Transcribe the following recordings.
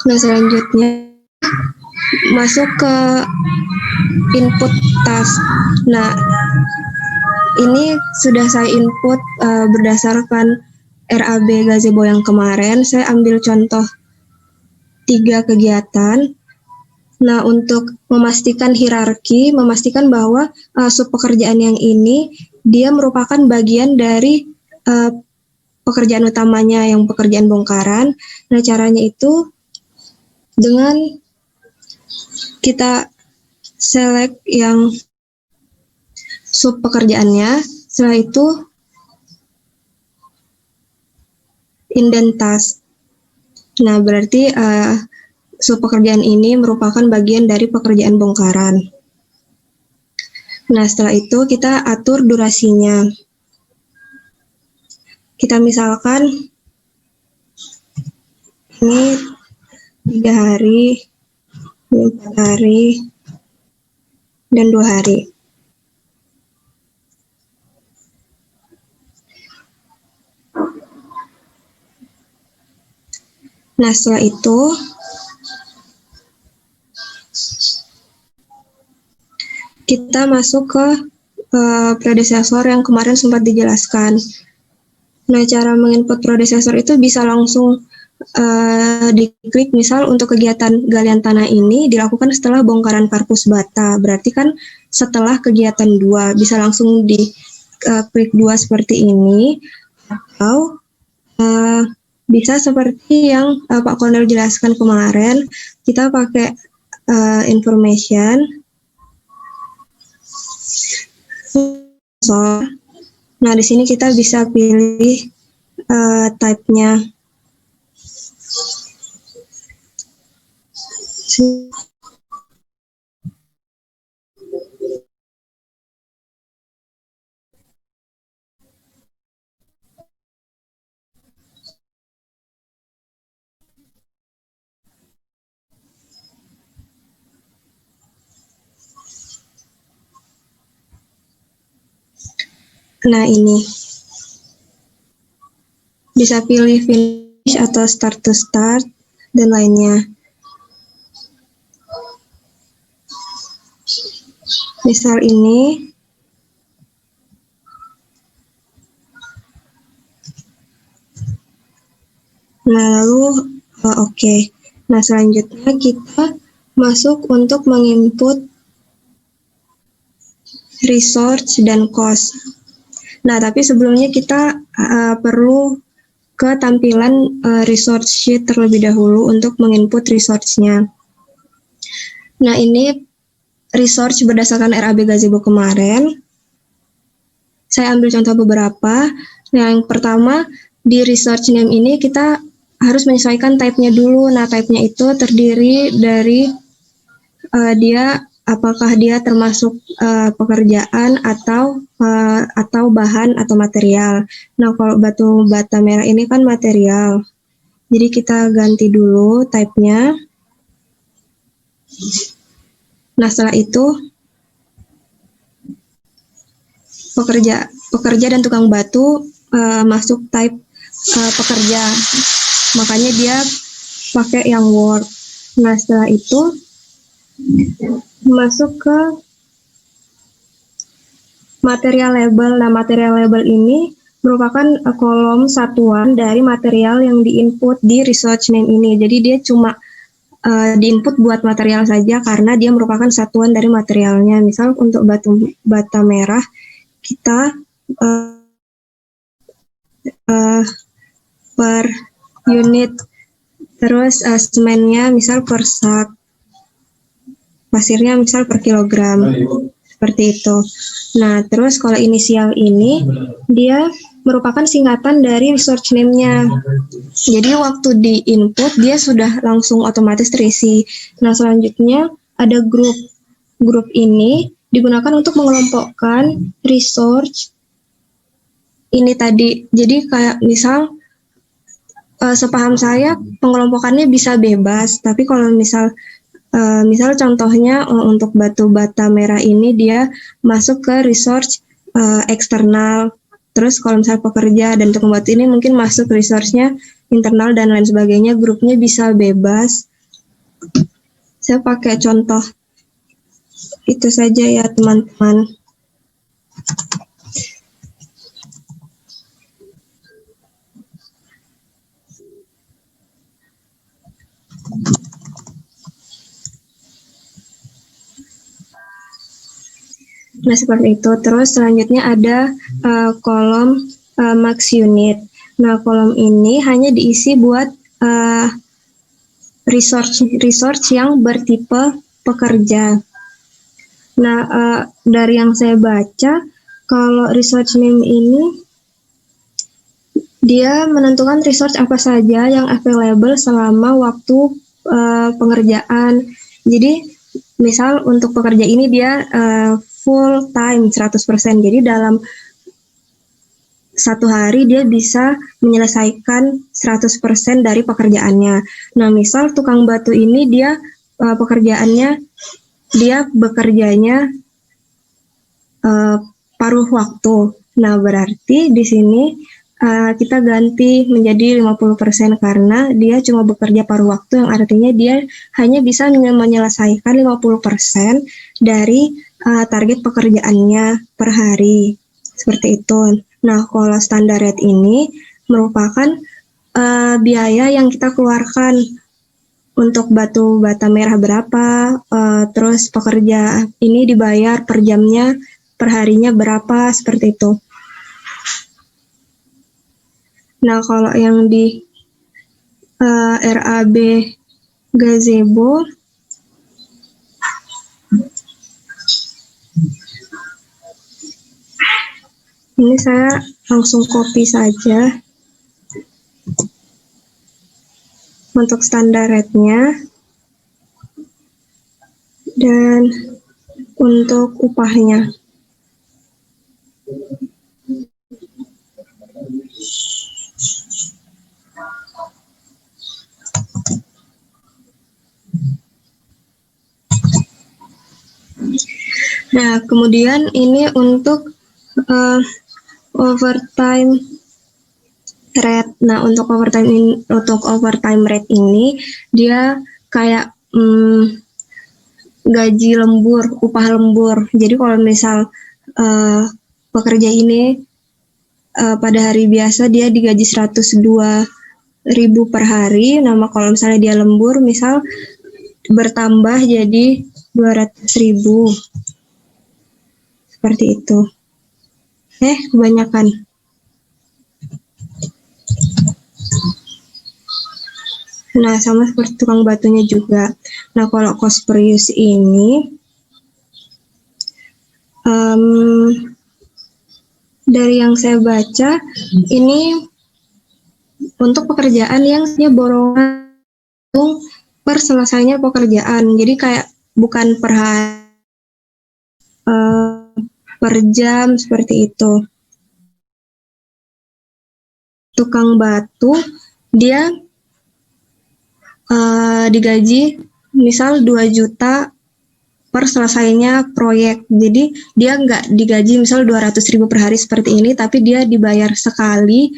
Nah, selanjutnya masuk ke input task. Nah, ini sudah saya input berdasarkan RAB Gazebo yang kemarin. Saya ambil contoh 3 kegiatan. Nah, untuk memastikan hierarki, memastikan bahwa sub pekerjaan yang ini dia merupakan bagian dari pekerjaan utamanya yang pekerjaan bongkaran. Nah, caranya itu dengan kita select yang sub pekerjaannya, setelah itu indent task. Nah, berarti sub pekerjaan ini merupakan bagian dari pekerjaan bongkaran. Nah, setelah itu kita atur durasinya. Kita misalkan ini 3 hari, 4 hari, dan 2 hari. Nah, setelah itu kita masuk ke predesesor yang kemarin sempat dijelaskan. Nah, cara menginput predesesor itu bisa langsung diklik, misal untuk kegiatan galian tanah ini dilakukan setelah bongkaran karpus bata. Berarti kan setelah kegiatan 2, bisa langsung diklik 2 seperti ini, atau bisa seperti yang Pak Kolonel jelaskan kemarin, kita pakai information. Nah, di sini kita bisa pilih type-nya. Nah, ini bisa pilih finish atau start to start dan lainnya. Misal ini lalu oke. Nah, selanjutnya kita masuk untuk menginput resource dan cost. Nah, tapi sebelumnya kita perlu ke tampilan resource sheet terlebih dahulu untuk menginput resource-nya. Nah, ini resource berdasarkan RAB Gazebo kemarin. Saya ambil contoh beberapa. Yang pertama, di resource name ini kita harus menyesuaikan type-nya dulu. Nah, type-nya itu terdiri dari apakah dia termasuk pekerjaan atau bahan atau material. Nah, kalau batu bata merah ini kan material. Jadi kita ganti dulu type-nya. Nah, setelah itu pekerja dan tukang batu masuk type pekerja. Makanya dia pakai yang work. Nah, setelah itu masuk ke material label. Nah, material label ini merupakan kolom satuan dari material yang diinput di resource name ini. Jadi dia cuma diinput buat material saja karena dia merupakan satuan dari materialnya. Misal untuk batu bata merah kita per unit, terus semennya misal per sak, pasirnya misal per kilogram, seperti itu. Nah, terus kalau inisial ini dia merupakan singkatan dari resource name-nya. Jadi waktu di input dia sudah langsung otomatis terisi. Nah, selanjutnya ada grup. Grup ini digunakan untuk mengelompokkan resource ini tadi. Jadi kayak misal sepaham saya pengelompokannya bisa bebas, tapi kalau misal contohnya untuk batu bata merah ini dia masuk ke resource eksternal. Terus kalau misal pekerja dan tukang batu ini mungkin masuk resource-nya internal dan lain sebagainya, grupnya bisa bebas. Saya pakai contoh itu saja ya teman-teman. Nah, seperti itu. Terus selanjutnya ada kolom max unit. Nah, kolom ini hanya diisi buat resource yang bertipe pekerja. Nah, dari yang saya baca, kalau resource name ini dia menentukan resource apa saja yang available selama waktu pengerjaan. Jadi, misal untuk pekerja ini dia full time 100%. Jadi dalam satu hari dia bisa menyelesaikan 100% dari pekerjaannya. Nah, misal tukang batu ini dia pekerjaannya dia bekerjanya paruh waktu. Nah, berarti di sini kita ganti menjadi 50% karena dia cuma bekerja paruh waktu, yang artinya dia hanya bisa menyelesaikan 50% dari target pekerjaannya per hari. Seperti itu. Nah, kalau standar rate ini merupakan biaya yang kita keluarkan untuk batu bata merah berapa, terus pekerja ini dibayar per jamnya, per harinya berapa, seperti itu. Nah, kalau yang di RAB Gazebo, ini saya langsung copy saja untuk standar rate-nya dan untuk upahnya. Nah, kemudian ini untuk overtime rate. Nah, untuk overtime rate ini dia kayak gaji lembur, upah lembur. Jadi kalau misal pekerja ini pada hari biasa dia digaji 102.000 per hari. Nah, kalau misalnya dia lembur, misal bertambah jadi 200.000. Seperti itu. Kebanyakan. Nah, sama seperti tukang batunya juga. Nah, kalau cost per use ini dari yang saya baca, ini untuk pekerjaan yang borongan per selesainya pekerjaan. Jadi kayak bukan per hari, per jam, seperti itu. Tukang batu dia digaji misal 2 juta per selesainya proyek. Jadi dia nggak digaji misal 200.000 per hari seperti ini, tapi dia dibayar sekali.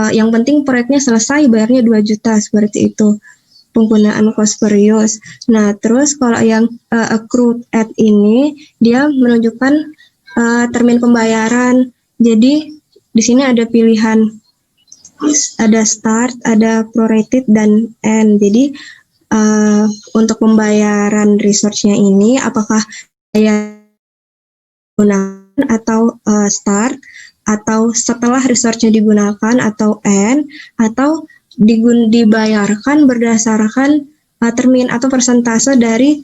Yang penting proyeknya selesai, bayarnya 2 juta seperti itu. Penggunaan cost per use. Nah, terus kalau yang accrued at ini dia menunjukkan termin pembayaran. Jadi di sini ada pilihan, ada start, ada prorated dan end. Jadi untuk pembayaran resource-nya ini apakah saya gunakan atau start, atau setelah resource-nya digunakan, atau end, atau dibayarkan berdasarkan termin atau persentase dari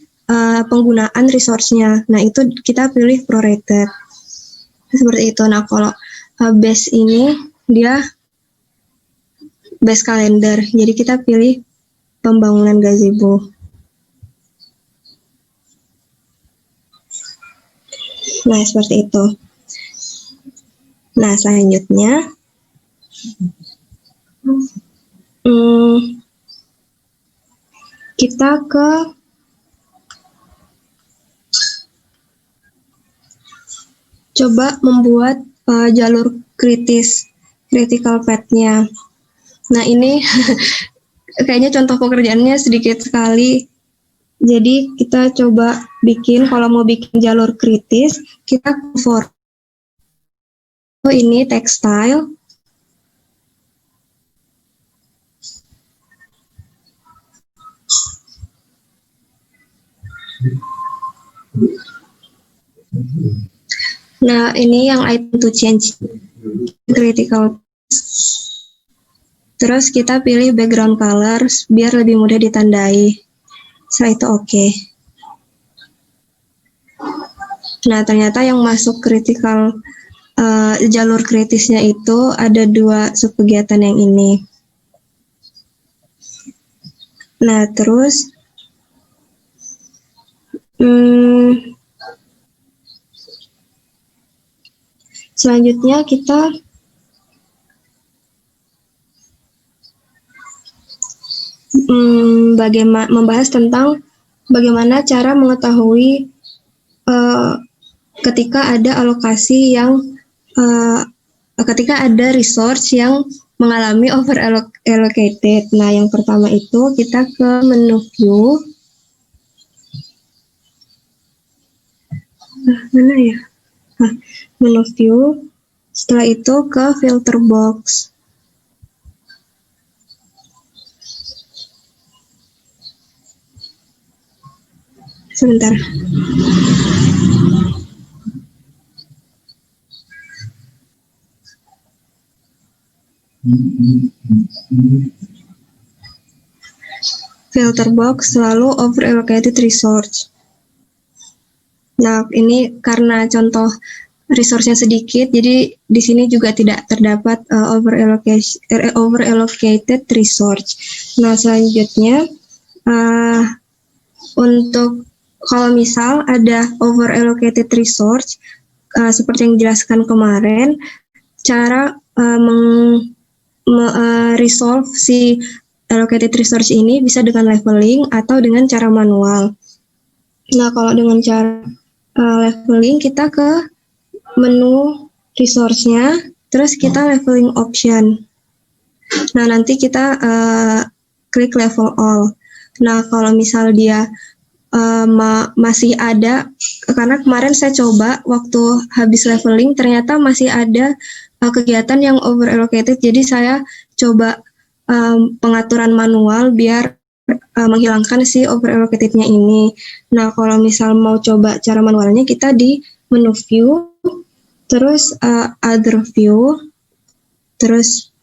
penggunaan resource-nya. Nah, itu kita pilih prorated. Seperti itu. Nah, kalau base ini dia base kalender. Jadi kita pilih pembangunan gazebo. Nah, seperti itu. Nah, selanjutnya kita ke coba membuat jalur critical path-nya. Nah ini kayaknya contoh pekerjaannya sedikit sekali. Jadi kita coba bikin, kalau mau bikin jalur kritis, kita for ini tekstil. Nah ini yang item to change critical. Terus kita pilih background colors biar lebih mudah ditandai. Setelah itu oke. Nah ternyata yang masuk critical jalur kritisnya itu ada 2 subkegiatan yang ini. Nah terus selanjutnya kita membahas tentang bagaimana cara mengetahui ketika ada alokasi yang ketika ada resource yang mengalami over allocated. Nah, yang pertama itu kita ke menu view. Mana ya? Menu view. Setelah itu ke filter box. Sebentar. Filter box selalu over allocated resource. Nah, ini karena contoh resource-nya sedikit, jadi di sini juga tidak terdapat over allocated resource. Nah, selanjutnya untuk kalau misal ada over allocated resource, seperti yang dijelaskan kemarin, cara resolve si allocated resource ini bisa dengan leveling atau dengan cara manual. Nah, kalau dengan cara leveling, kita ke menu resource-nya, terus kita leveling option. Nah, nanti kita klik level all. Nah, kalau misal dia masih ada, karena kemarin saya coba waktu habis leveling ternyata masih ada kegiatan yang over allocated, jadi saya coba pengaturan manual biar menghilangkan si over allocatednya ini. Nah, kalau misal mau coba cara manualnya, kita di menu view, terus other view, terus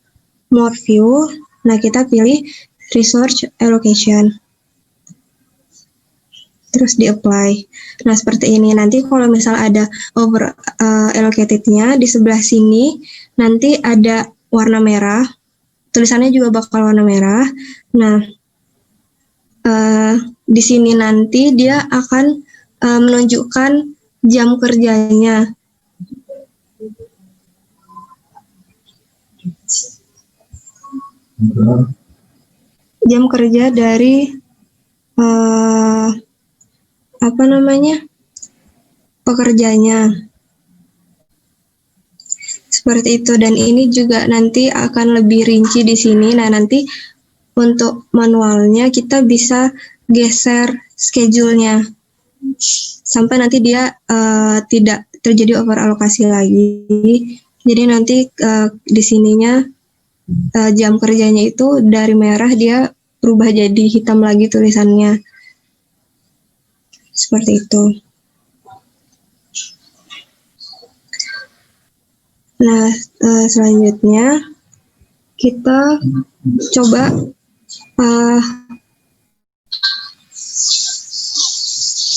more view. Nah, kita pilih resource allocation, terus di apply. Nah, seperti ini. Nanti kalau misal ada over allocatednya, di sebelah sini nanti ada warna merah, tulisannya juga bakal warna merah. Nah, di sini nanti dia akan menunjukkan jam kerjanya. Jam kerja dari pekerjanya. Seperti itu, dan ini juga nanti akan lebih rinci di sini. Nah, nanti untuk manualnya kita bisa geser schedule-nya sampai nanti dia tidak terjadi over alokasi lagi. Jadi nanti di sininya jam kerjanya itu dari merah dia berubah jadi hitam lagi tulisannya. Seperti itu. Nah, selanjutnya kita coba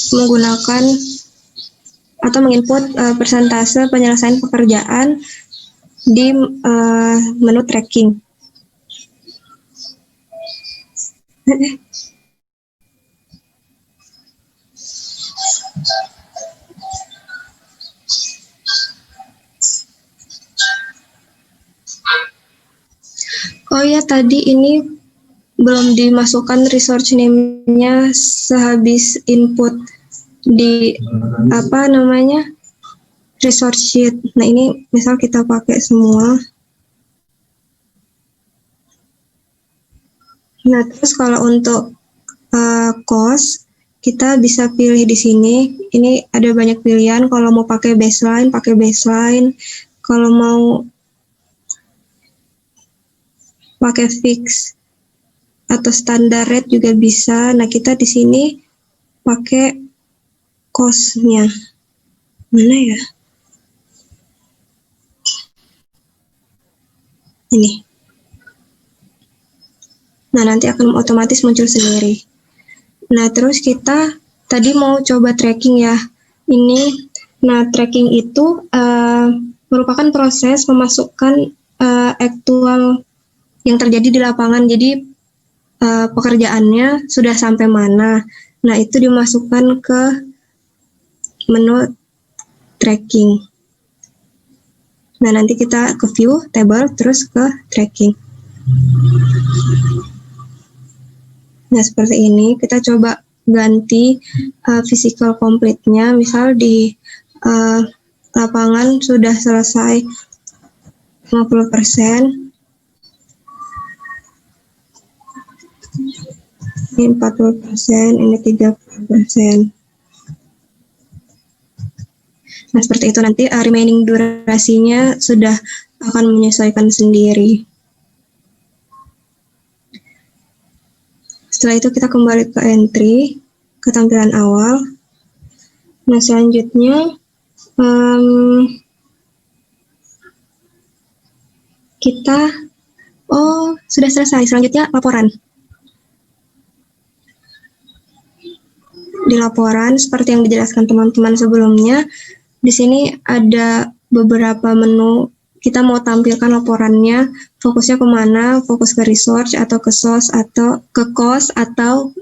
menggunakan atau menginput persentase penyelesaian pekerjaan di menu tracking. Oh ya, tadi ini belum dimasukkan resource name-nya sehabis input di resource sheet. Nah, ini misal kita pakai semua. Nah, terus kalau untuk cost, kita bisa pilih di sini. Ini ada banyak pilihan. Kalau mau pakai baseline, pakai baseline. Kalau mau pakai fix atau standar rate juga bisa. Nah, kita di sini pakai cost-nya. Mana ya? Ini. Nah, nanti akan otomatis muncul sendiri. Nah, terus kita tadi mau coba tracking ya. Nah, tracking itu merupakan proses memasukkan aktual yang terjadi di lapangan. Jadi pekerjaannya sudah sampai mana. Nah, itu dimasukkan ke menu tracking. Nah, nanti kita ke view, table, terus ke tracking. Nah, seperti ini. Kita coba ganti physical complete-nya. Misal di lapangan sudah selesai 50%. Ini 40%, ini 30%. Nah, seperti itu nanti remaining durasinya sudah akan menyesuaikan sendiri. Setelah itu kita kembali ke entry, ke tampilan awal. Nah, selanjutnya kita, sudah selesai. Selanjutnya laporan. Di laporan, seperti yang dijelaskan teman-teman sebelumnya, di sini ada beberapa menu. Kita mau tampilkan laporannya, fokusnya kemana, fokus ke research atau ke source atau ke cost atau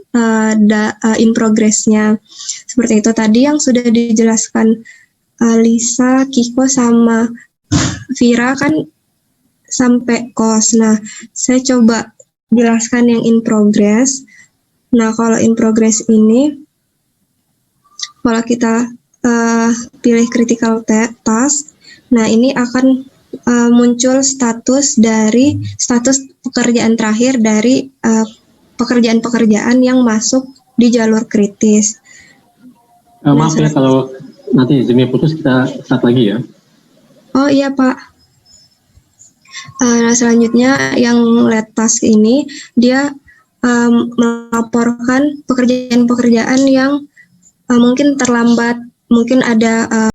in progress-nya. Seperti itu tadi yang sudah dijelaskan Lisa, Kiko, sama Vira kan sampai cost. Nah, saya coba jelaskan yang in progress. Nah, kalau in progress ini, kalau kita pilih critical task, nah ini akan muncul status pekerjaan terakhir dari pekerjaan-pekerjaan yang masuk di jalur kritis. Maaf ya kalau nanti Zoom-nya putus, kita start lagi ya. Oh iya Pak. Nah, selanjutnya yang lead task ini, dia melaporkan pekerjaan-pekerjaan yang mungkin terlambat, mungkin ada